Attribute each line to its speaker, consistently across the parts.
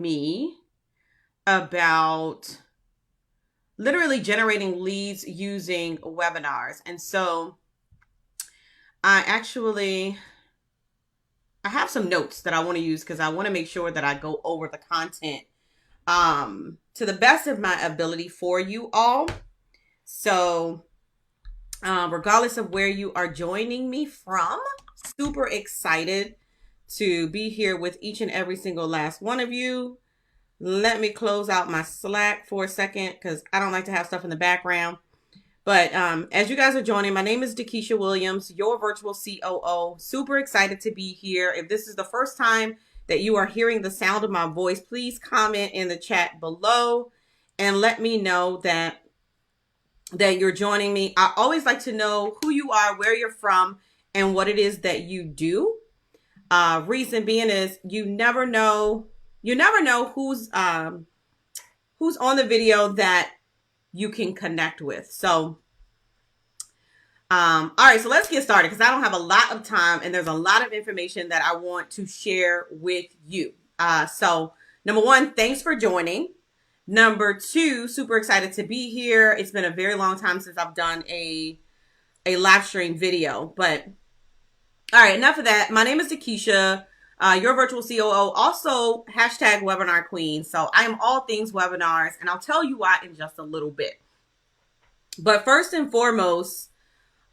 Speaker 1: me about literally generating leads using webinars. And so I have some notes that I want to use because I want to make sure that I go over the content to the best of my ability for you all. So regardless of where you are joining me from, super excited to be here with each and every single last one of you. Let me close out my Slack for a second because I don't like to have stuff in the background. But as you guys are joining, my name is DeKesha Williams, your virtual COO. Super excited to be here. If this is the first time that you are hearing the sound of my voice, please comment in the chat below and let me know that you're joining me. I always like to know who you are, where you're from, and what it is that you do. Reason being is you never know who's on the video that you can connect with. So all right, so let's get started because I don't have a lot of time and there's a lot of information that I want to share with you. So number one, thanks for joining. Number two, super excited to be here. It's been a very long time since I've done a live stream video, but all right, enough of that. My name is DeKesha, your virtual COO, also hashtag webinar queen. So I am all things webinars, and I'll tell you why in just a little bit. But first and foremost,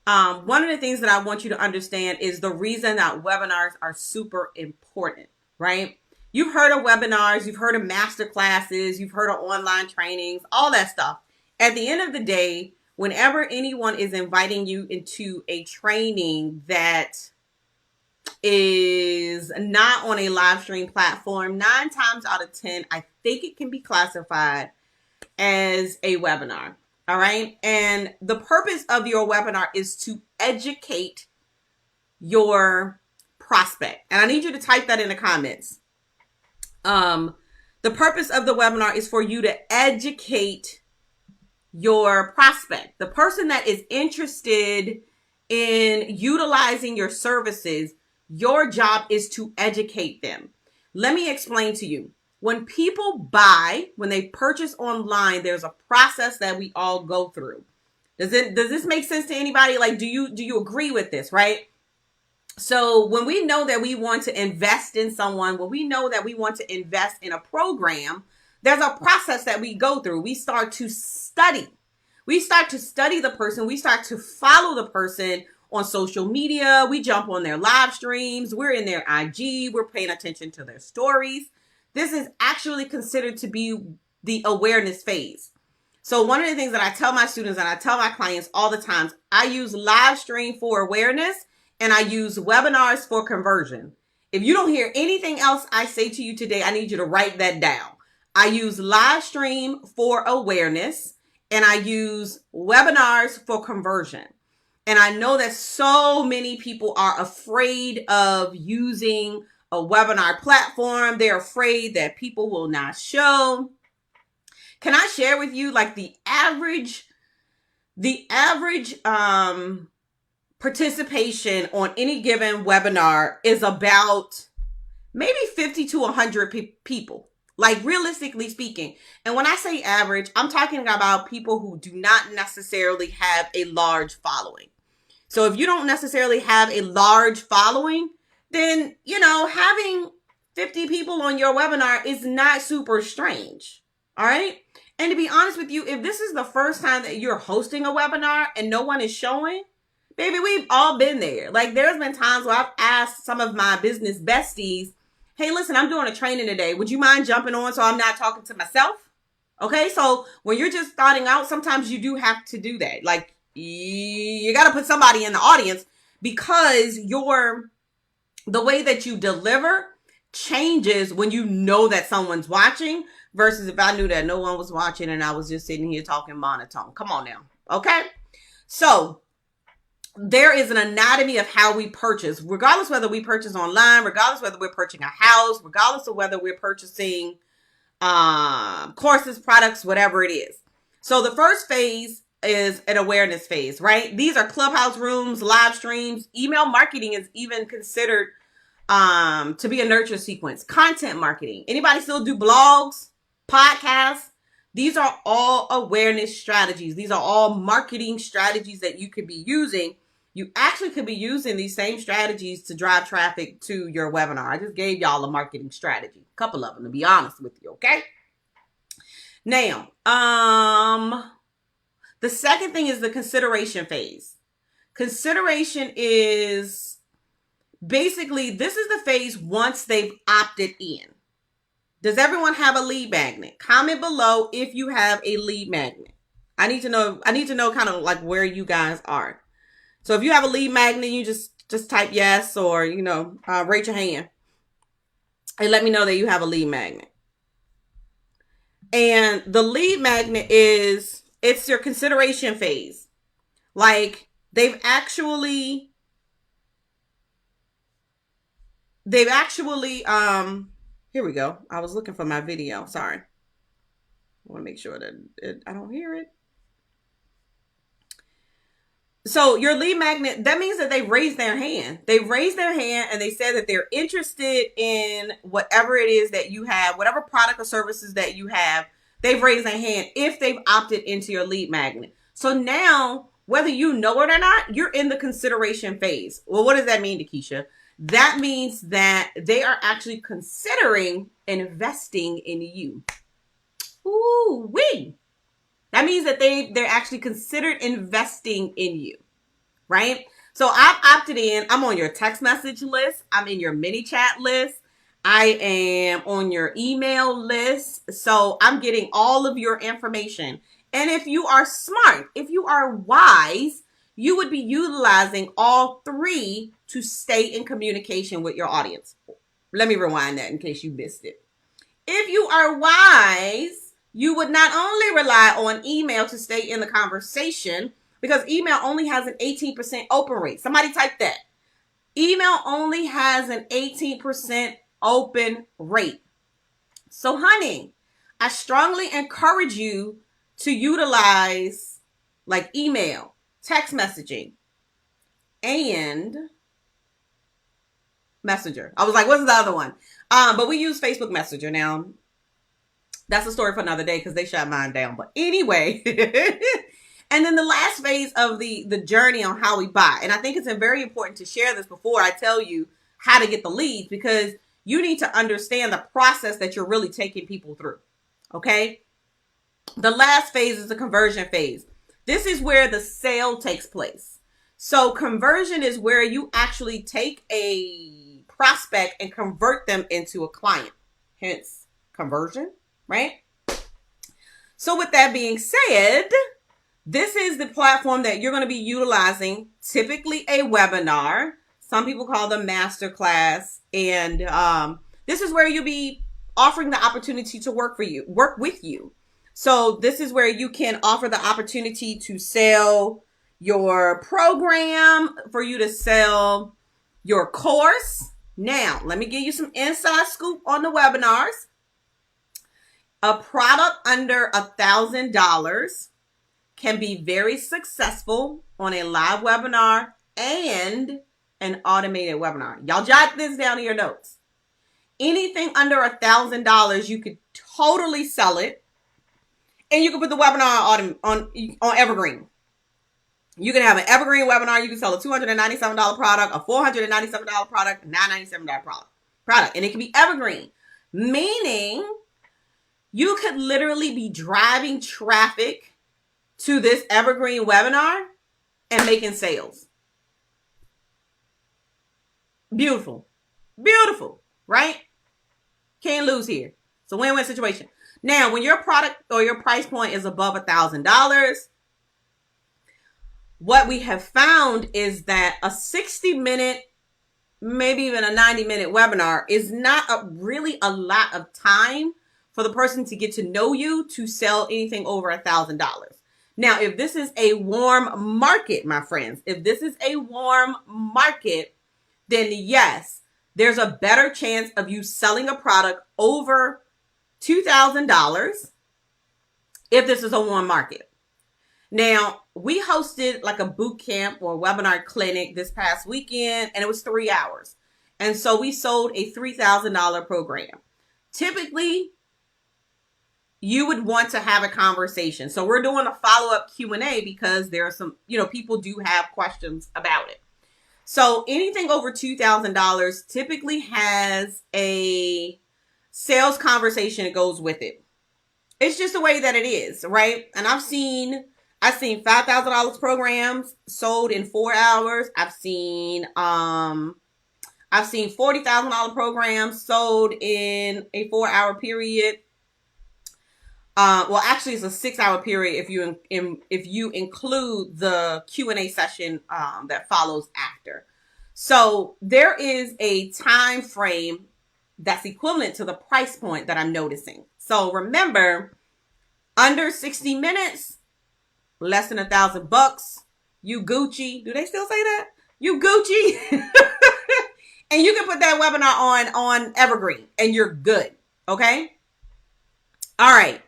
Speaker 1: one of the things that I want you to understand is the reason that webinars are super important, right? You've heard of webinars, you've heard of master classes, you've heard of online trainings, all that stuff. At the end of the day, whenever anyone is inviting you into a training that is not on a live stream platform, 9 times out of 10, I think it can be classified as a webinar. All right. And the purpose of your webinar is to educate your prospect. And I need you to type that in the comments. The purpose of the webinar is for you to educate your prospect, the person that is interested in utilizing your services. Your job is to educate them. Let me explain to you. When people buy, when they purchase online, there's a process that we all go through. Does this make sense to anybody? Like, do you agree with this, right? So when we know that we want to invest in someone, when we know that we want to invest in a program, there's a process that we go through. We start to study. We start to study the person. We start to follow the person on social media. We jump on their live streams. We're in their IG. We're paying attention to their stories. This is actually considered to be the awareness phase. So one of the things that I tell my students and I tell my clients all the time, I use live stream for awareness and I use webinars for conversion. If you don't hear anything else I say to you today, I need you to write that down. I use live stream for awareness and I use webinars for conversion. And I know that so many people are afraid of using a webinar platform. They're afraid that people will not show. Can I share with you like the average participation on any given webinar is about maybe 50 to 100 people, like realistically speaking. And when I say average, I'm talking about people who do not necessarily have a large following. So if you don't necessarily have a large following, then, having 50 people on your webinar is not super strange. All right. And to be honest with you, if this is the first time that you're hosting a webinar and no one is showing, baby, we've all been there. Like there's been times where I've asked some of my business besties, hey, listen, I'm doing a training today. Would you mind jumping on so I'm not talking to myself? Okay. So when you're just starting out, sometimes you do have to do that. Like you got to put somebody in the audience because the way that you deliver changes when you know that someone's watching versus if I knew that no one was watching and I was just sitting here talking monotone. Come on now. Okay. So there is an anatomy of how we purchase, regardless whether we purchase online, regardless whether we're purchasing a house, regardless of whether we're purchasing courses, products, whatever it is. So the first phase is an awareness phase, right? These are clubhouse rooms, live streams. Email marketing is even considered to be a nurture sequence, content marketing. Anybody still do blogs, podcasts? These are all awareness strategies. These are all marketing strategies that you could be using. You actually could be using these same strategies to drive traffic to your webinar. I just gave y'all a marketing strategy, a couple of them, to be honest with you, okay? Now, the second thing is the consideration phase. Consideration is basically, this is the phase once they've opted in. Does everyone have a lead magnet? Comment below if you have a lead magnet. I need to know kind of like where you guys are. So if you have a lead magnet, you just type yes, or, raise your hand and let me know that you have a lead magnet. And the lead magnet it's your consideration phase. Like they've actually, here we go. I was looking for my video. Sorry. I want to make sure that I don't hear it. So your lead magnet, that means that they raised their hand. They raised their hand and they said that they're interested in whatever it is that you have, whatever product or services that you have. They've raised their hand if they've opted into your lead magnet. So now, whether you know it or not, you're in the consideration phase. Well, what does that mean, DeKesha? That means that they are actually considering investing in you. Ooh-wee. That means that they're actually considered investing in you, right? So I've opted in. I'm on your text message list. I'm in your mini chat list. I am on your email list. So I'm getting all of your information. And if you are smart, if you are wise, you would be utilizing all three to stay in communication with your audience. Let me rewind that in case you missed it. If you are wise, you would not only rely on email to stay in the conversation, because email only has an 18% open rate. Somebody type that. Email only has an 18% open rate. So, honey, I strongly encourage you to utilize like email, text messaging, and Messenger. I was like, what's the other one? But we use Facebook Messenger now. That's a story for another day because they shut mine down. But anyway, and then the last phase of the journey on how we buy. And I think it's very important to share this before I tell you how to get the leads, because you need to understand the process that you're really taking people through. Okay. The last phase is the conversion phase. This is where the sale takes place. So conversion is where you actually take a prospect and convert them into a client. Hence conversion. Right? So with that being said, this is the platform that you're going to be utilizing, typically a webinar. Some people call them masterclass. And this is where you'll be offering the opportunity to work with you. So this is where you can offer the opportunity to sell your program, for you to sell your course. Now, let me give you some inside scoop on the webinars. A product under $1,000 can be very successful on a live webinar and an automated webinar. Y'all jot this down in your notes. Anything under $1,000, you could totally sell it, and you can put the webinar on Evergreen. You can have an Evergreen webinar. You can sell a $297 product, a $497 product, a $997 product, and it can be Evergreen, meaning you could literally be driving traffic to this Evergreen webinar and making sales. Beautiful. Beautiful, right? Can't lose here. It's a win-win situation. Now, when your product or your price point is above $1,000, what we have found is that a 60-minute, maybe even a 90-minute webinar is not really a lot of time for the person to get to know you to sell anything over $1,000. Now, if this is a warm market, my friends, if this is a warm market, then yes, there's a better chance of you selling a product over $2,000 if this is a warm market. Now, we hosted like a boot camp or webinar clinic this past weekend, and it was 3 hours. And so we sold a $3,000 program. Typically, you would want to have a conversation. So we're doing a follow-up Q&A because there are some, people do have questions about it. So anything over $2,000 typically has a sales conversation that goes with it. It's just the way that it is, right? And I've seen $5,000 programs sold in 4 hours. I've seen $40,000 programs sold in a 4-hour period. Well, actually, it's a 6-hour period if you include the Q&A session that follows after. So there is a time frame that's equivalent to the price point that I'm noticing. So remember, under 60 minutes, less than $1,000, you Gucci. Do they still say that? You Gucci. And you can put that webinar on Evergreen and you're good. Okay. All right.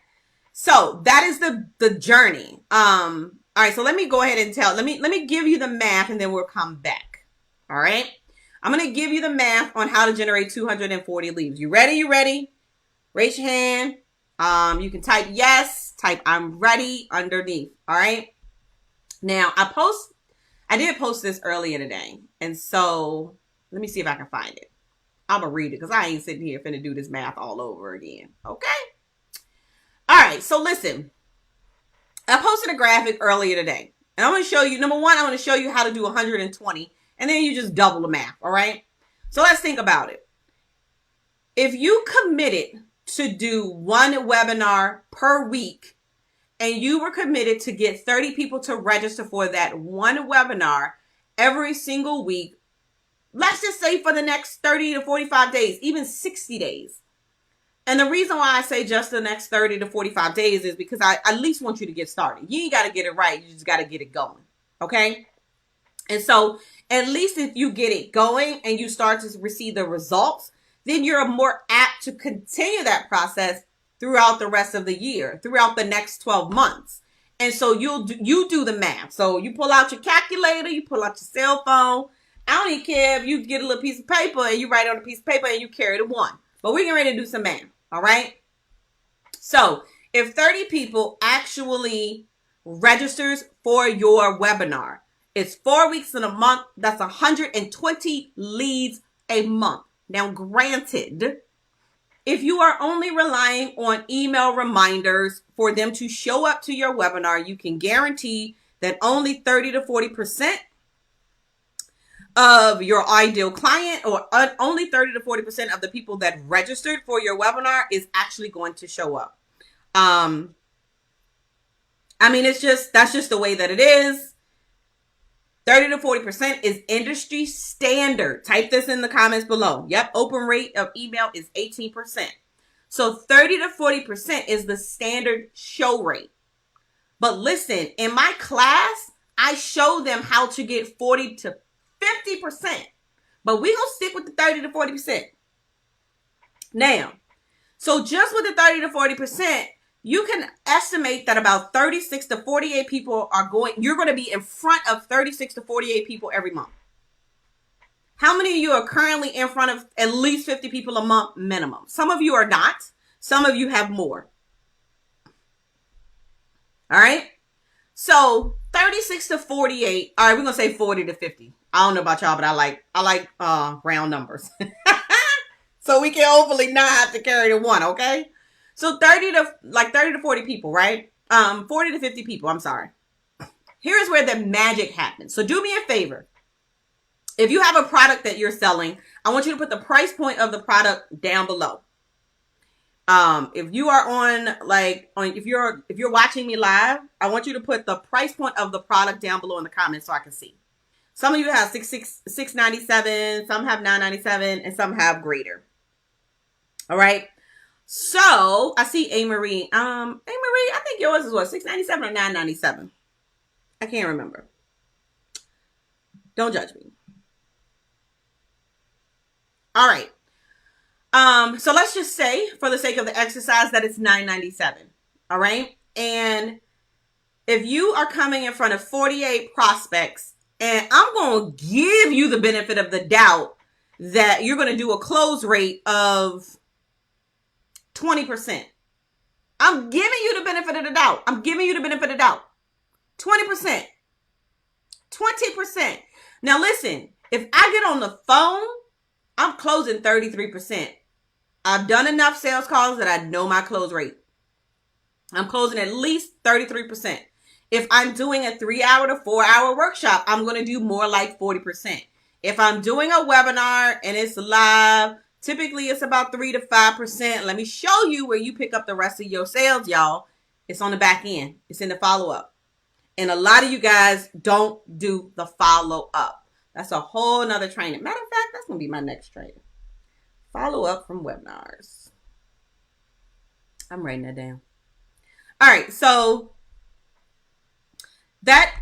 Speaker 1: So that is the journey. All right. So let me go ahead and let me give you the math and then we'll come back. All right. I'm going to give you the math on how to generate 240 leads. You ready? You ready? Raise your hand. You can type yes, type I'm ready underneath. All right. Now I did post this earlier today. And so let me see if I can find it. I'm going to read it because I ain't sitting here finna do this math all over again. Okay. All right. So listen, I posted a graphic earlier today and I'm going to show you, number one, I'm going to show you how to do 120 and then you just double the math. All right. So let's think about it. If you committed to do one webinar per week and you were committed to get 30 people to register for that one webinar every single week, let's just say for the next 30 to 45 days, even 60 days. And the reason why I say just the next 30 to 45 days is because I at least want you to get started. You ain't got to get it right. You just got to get it going. Okay. And so at least if you get it going and you start to receive the results, then you're more apt to continue that process throughout the rest of the year, throughout the next 12 months. And so you do the math. So you pull out your calculator, you pull out your cell phone. I don't even care if you get a little piece of paper and you write on a piece of paper and you carry the one. But we're getting ready to do some math. All right. So if 30 people actually registers for your webinar, it's 4 weeks in a month. That's 120 leads a month. Now, granted, if you are only relying on email reminders for them to show up to your webinar, you can guarantee that only 30 to 40% of your ideal client or only 30 to 40% of the people that registered for your webinar is actually going to show up. I mean, that's just the way that it is. 30 to 40% is industry standard. Type this in the comments below. Yep. Open rate of email is 18%. So 30 to 40% is the standard show rate. But listen, in my class, I show them how to get 40 to 50%. But we gonna stick with the 30 to 40%. Now, so just with the 30 to 40%, you can estimate that about 36 to 48 people you're going to be in front of 36 to 48 people every month. How many of you are currently in front of at least 50 people a month minimum? Some of you are not. Some of you have more. All right. So 36 to 48. All right. We're going to say 40 to 50. I don't know about y'all, but I like round numbers. So we can hopefully not have to carry the one. Okay. So 30 to 40 people, right? 40 to 50 people, I'm sorry. Here's where the magic happens. So do me a favor. If you have a product that you're selling, I want you to put the price point of the product down below. If you are if you're watching me live, I want you to put the price point of the product down below in the comments so I can see. Some of you have $697, some have $997, and some have greater. All right. So I see A Marie. I think yours is what, $697 or $997? I can't remember. Don't judge me. All right. So let's just say, for the sake of the exercise, that it's $997. All right. And if you are coming in front of 48 prospects, and I'm going to give you the benefit of the doubt that you're going to do a close rate of 20%. I'm giving you the benefit of the doubt. 20%. 20%. Now listen, if I get on the phone, I'm closing 33%. I've done enough sales calls that I know my close rate. I'm closing at least 33%. If I'm doing a 3-hour to 4-hour workshop, I'm going to do more like 40%. If I'm doing a webinar and it's live, typically it's about 3 to 5%. Let me show you where you pick up the rest of your sales, y'all. It's on the back end. It's in the follow-up. And a lot of you guys don't do the follow-up. That's a whole nother training. Matter of fact, that's going to be my next training. Follow-up from webinars. I'm writing that down. All right, so that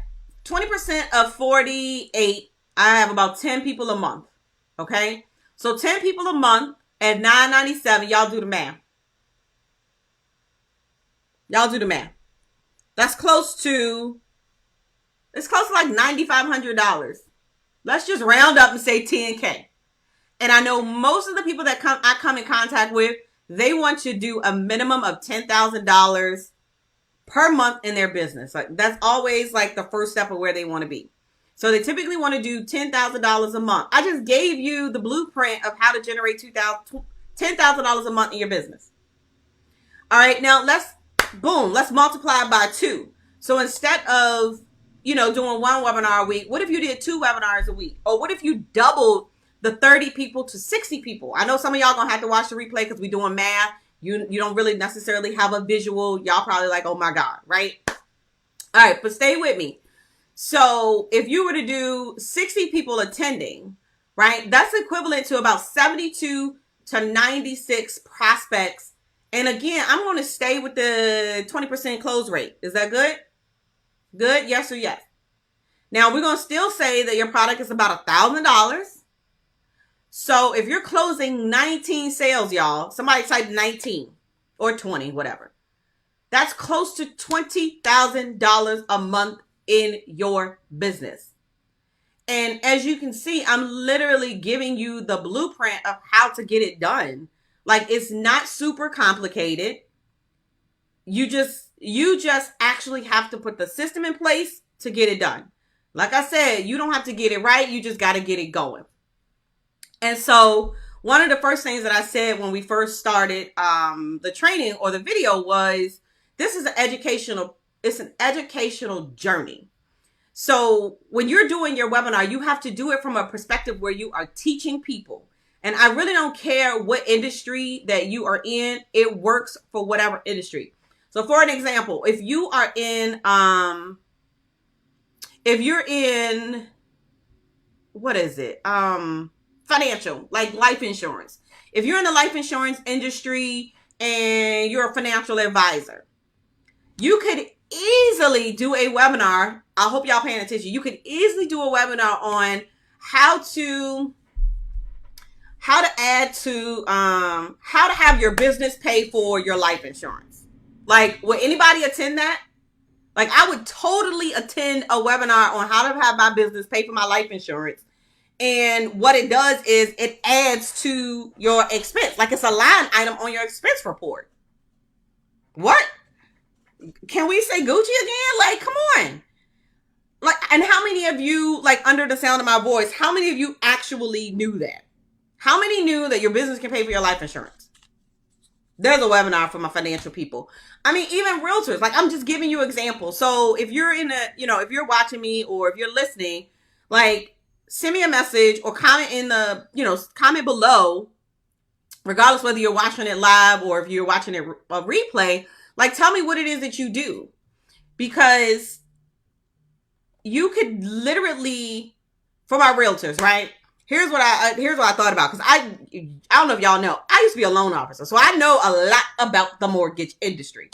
Speaker 1: 20% of 48, I have about 10 people a month, okay? So 10 people a month at $9.97, y'all do the math. That's close to like $9,500. Let's just round up and say 10K. And I know most of the people that I come in contact with, they want to do a minimum of $10,000 per month in their business. Like that's always like the first step of where they want to be. So they typically want to do $10,000 a month. I just gave you the blueprint of how to generate $10,000 a month in your business. All right, now let's multiply by 2. So instead of, doing one webinar a week, what if you did 2 webinars a week? Or what if you doubled the 30 people to 60 people? I know some of y'all gonna have to watch the replay because we're doing math. You don't really necessarily have a visual. Y'all probably like, oh my God, right? All right, but stay with me. So if you were to do 60 people attending, right, that's equivalent to about 72 to 96 prospects. And again, I'm going to stay with the 20% close rate. Is that good? Good? Yes or yes? Now, we're going to still say that your product is about $1,000. So if you're closing 19 sales, y'all, somebody type 19 or 20, whatever. That's close to $20,000 a month in your business. And as you can see, I'm literally giving you the blueprint of how to get it done. Like it's not super complicated. You just actually have to put the system in place to get it done. Like I said, you don't have to get it right. You just got to get it going. And so one of the first things that I said when we first started the training or the video was, this is an educational journey. So when you're doing your webinar, you have to do it from a perspective where you are teaching people. And I really don't care what industry that you are in. It works for whatever industry. So for an example, if you are in, what is it? Financial, like life insurance. If you're in the life insurance industry and you're a financial advisor, you could easily do a webinar. I hope y'all paying attention. You could easily do a webinar on how to have your business pay for your life insurance. Like, would anybody attend that? Like, I would totally attend a webinar on how to have my business pay for my life insurance. And what it does is it adds to your expense. Like it's a line item on your expense report. What? Can we say Gucci again? Like, come on. Like, and how many of you, like under the sound of my voice, how many of you actually knew that? How many knew that your business can pay for your life insurance? There's a webinar for my financial people. I mean, even realtors, like I'm just giving you examples. So if you're if you're watching me or if you're listening, like, send me a message or comment comment below, regardless whether you're watching it live or if you're watching it a replay. Like, tell me what it is that you do, because you could literally, for my realtors, right? Here's what I thought about, because I don't know if y'all know, I used to be a loan officer, so I know a lot about the mortgage industry,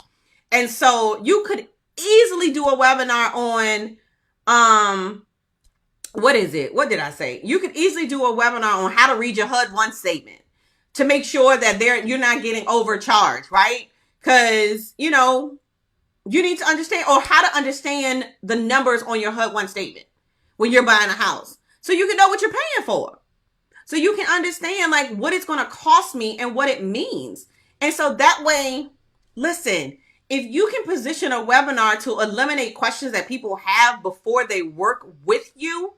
Speaker 1: and so you could easily do a webinar on what is it? What did I say? You could easily do a webinar on how to read your HUD-1 statement to make sure that you're not getting overcharged, right? Because, you need to understand, or how to understand the numbers on your HUD-1 statement when you're buying a house, so you can know what you're paying for. so you can understand like what it's going to cost me and what it means. And so that way, listen, if you can position a webinar to eliminate questions that people have before they work with you,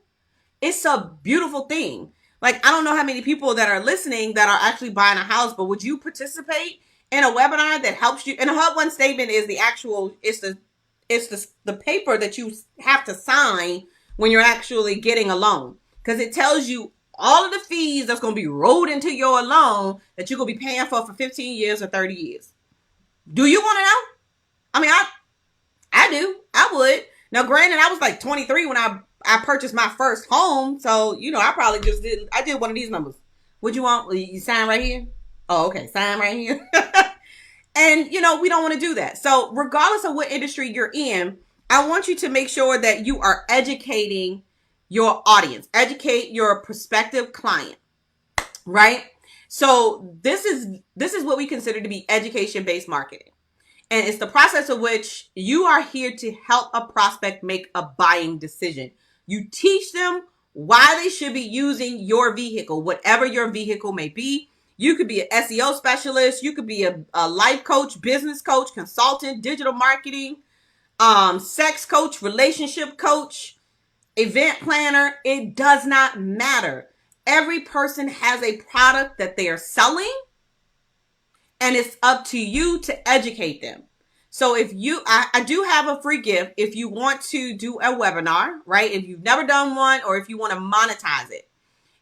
Speaker 1: it's a beautiful thing. Like, I don't know how many people that are listening that are actually buying a house, but would you participate in a webinar that helps you? And a HUD 1 statement is the actual, it's the paper that you have to sign when you're actually getting a loan. Because it tells you all of the fees that's going to be rolled into your loan that you're going to be paying for 15 years or 30 years. Do you want to know? I mean, I do. I would. Now, granted, I was like 23 when I purchased my first home. So, I probably just did one of these numbers. What you want? You sign right here? Oh, okay. Sign right here. And, we don't want to do that. So regardless of what industry you're in, I want you to make sure that you are educating your audience, educate your prospective client, right? So this is what we consider to be education-based marketing. And it's the process of which you are here to help a prospect make a buying decision. You teach them why they should be using your vehicle, whatever your vehicle may be. You could be an SEO specialist. You could be a life coach, business coach, consultant, digital marketing, sex coach, relationship coach, event planner. It does not matter. Every person has a product that they are selling, and it's up to you to educate them. So if I do have a free gift if you want to do a webinar, right? If you've never done one or if you want to monetize it.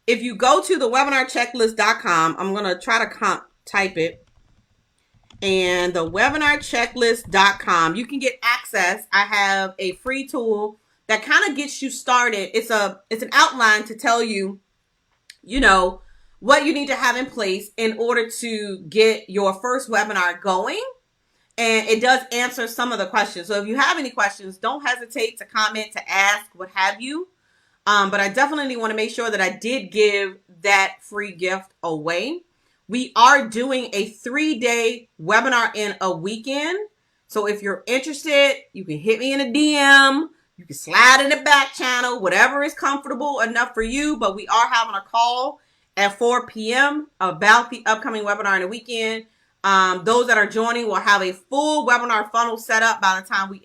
Speaker 1: If you go to the webinarchecklist.com, I'm going to try to type it. And the webinarchecklist.com, you can get access. I have a free tool that kind of gets you started. It's an outline to tell you, what you need to have in place in order to get your first webinar going. And it does answer some of the questions. So if you have any questions, don't hesitate to comment, to ask, what have you. But I definitely want to make sure that I did give that free gift away. We are doing a 3-day webinar in a weekend. So if you're interested, you can hit me in a DM. You can slide in the back channel, whatever is comfortable enough for you. But we are having a call at 4 p.m. about the upcoming webinar in the weekend. Those that are joining will have a full webinar funnel set up by the time we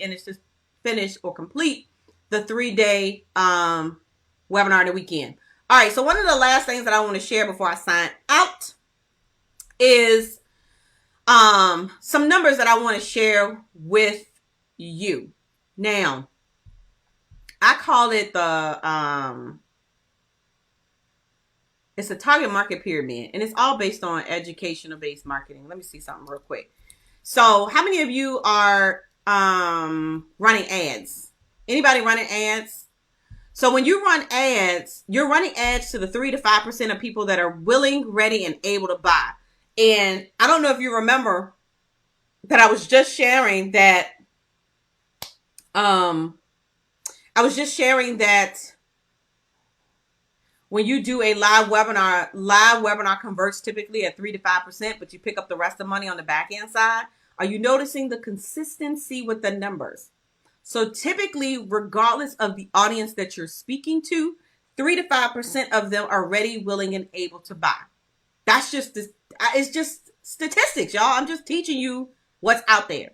Speaker 1: finish or complete the 3-day webinar in the weekend. All right, so one of the last things that I want to share before I sign out is some numbers that I want to share with you. Now, I call it it's a target market pyramid, and it's all based on educational-based marketing. Let me see something real quick. So how many of you are running ads? Anybody running ads? So when you run ads, you're running ads to the 3 to 5% of people that are willing, ready, and able to buy. And I don't know if you remember that I was just sharing that when you do a live webinar converts typically at 3 to 5%, but you pick up the rest of the money on the back end side. Are you noticing the consistency with the numbers? So typically, regardless of the audience that you're speaking to, 3 to 5% of them are ready, willing, and able to buy. That's just it's just statistics, y'all. I'm just teaching you what's out there.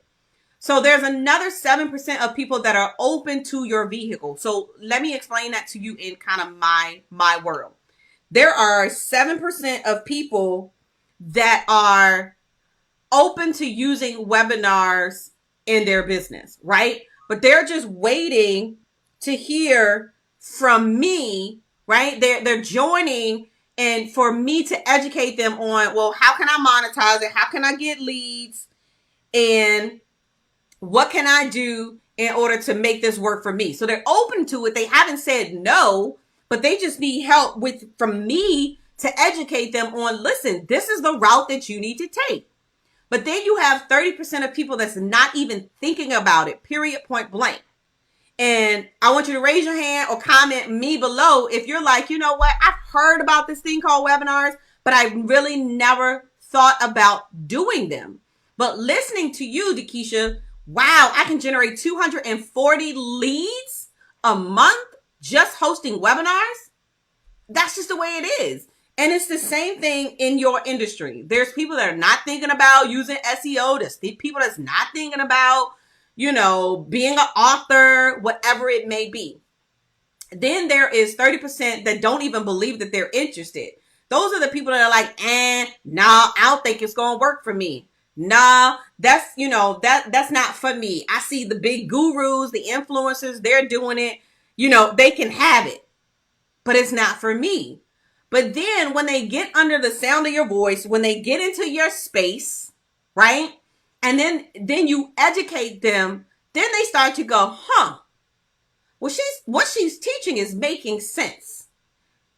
Speaker 1: So there's another 7% of people that are open to your vehicle. So let me explain that to you in kind of my world. There are 7% of people that are open to using webinars in their business, right? But they're just waiting to hear from me, right? They're joining and for me to educate them on, well, how can I monetize it? How can I get leads? And what can I do in order to make this work for me? So they're open to it. They haven't said no, but they just need help from me to educate them on, listen, this is the route that you need to take. But then you have 30% of people that's not even thinking about it, period, point blank. And I want you to raise your hand or comment me below if you're like, you know what, I've heard about this thing called webinars, but I really never thought about doing them. But listening to you, DeKesha, wow, I can generate 240 leads a month just hosting webinars. That's just the way it is. And it's the same thing in your industry. There's people that are not thinking about using SEO. There's people that's not thinking about, being an author, whatever it may be. Then there is 30% that don't even believe that they're interested. Those are the people that are like, nah, I don't think it's going to work for me. Nah, that's not for me. I see the big gurus, the influencers, they're doing it. They can have it, but it's not for me. But then when they get under the sound of your voice, when they get into your space, right? And then you educate them, then they start to go, well, what she's teaching is making sense.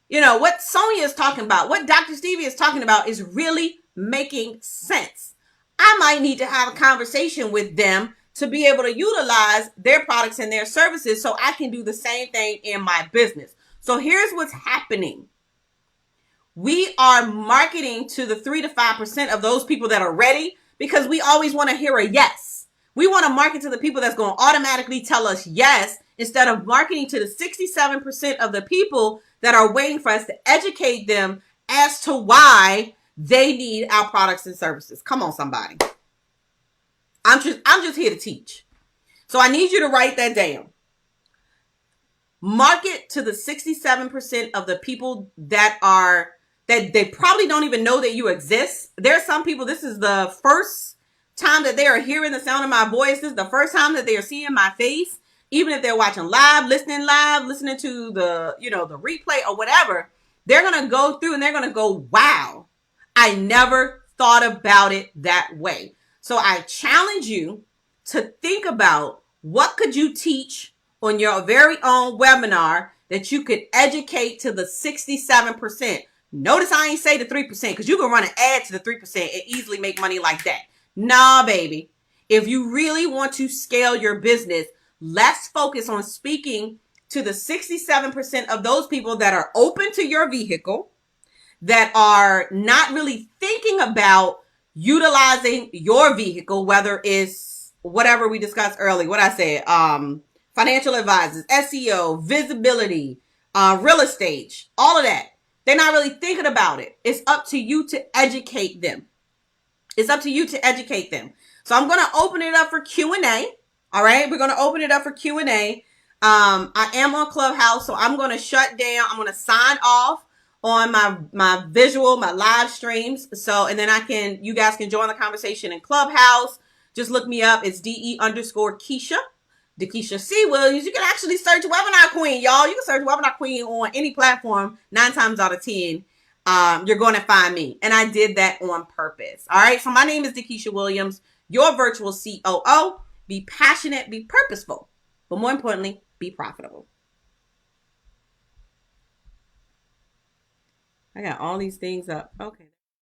Speaker 1: What Sonia is talking about, what Dr. Stevie is talking about is really making sense. I might need to have a conversation with them to be able to utilize their products and their services so I can do the same thing in my business. So here's what's happening. We are marketing to the 3 to 5% of those people that are ready because we always want to hear a yes. We want to market to the people that's going to automatically tell us yes, instead of marketing to the 67% of the people that are waiting for us to educate them as to why they need our products and services. Come on, somebody. I'm just here to teach. So I need you to write that down. Market to the 67% of the people that they probably don't even know that you exist. There are some people, this is the first time that they are hearing the sound of my voice. This is the first time that they are seeing my face. Even if they're watching live, listening to the replay or whatever, they're going to go through and they're going to go, wow, I never thought about it that way. So I challenge you to think about what could you teach on your very own webinar that you could educate to the 67%. Notice I ain't say the 3% because you can run an ad to the 3% and easily make money like that. Nah, baby. If you really want to scale your business, let's focus on speaking to the 67% of those people that are open to your vehicle, that are not really thinking about utilizing your vehicle, whether it's whatever we discussed earlier, what I said, financial advisors, SEO, visibility, real estate, all of that. They're not really thinking about it. It's up to you to educate them. It's up to you to educate them. So I'm going to open it up for Q&A. All right. We're going to open it up for Q&A. I am on Clubhouse, so I'm going to shut down. I'm going to sign off on my visual, my live streams. So, and then you guys can join the conversation in Clubhouse. Just look me up. It's DE_Kesha. DeKesha C. Williams. You can actually search Webinar Queen, y'all. You can search Webinar Queen on any platform. 9 times out of 10, you're going to find me. And I did that on purpose. All right. So my name is DeKesha Williams, your virtual COO. Be passionate, be purposeful, but more importantly, be profitable. I got all these things up. Okay.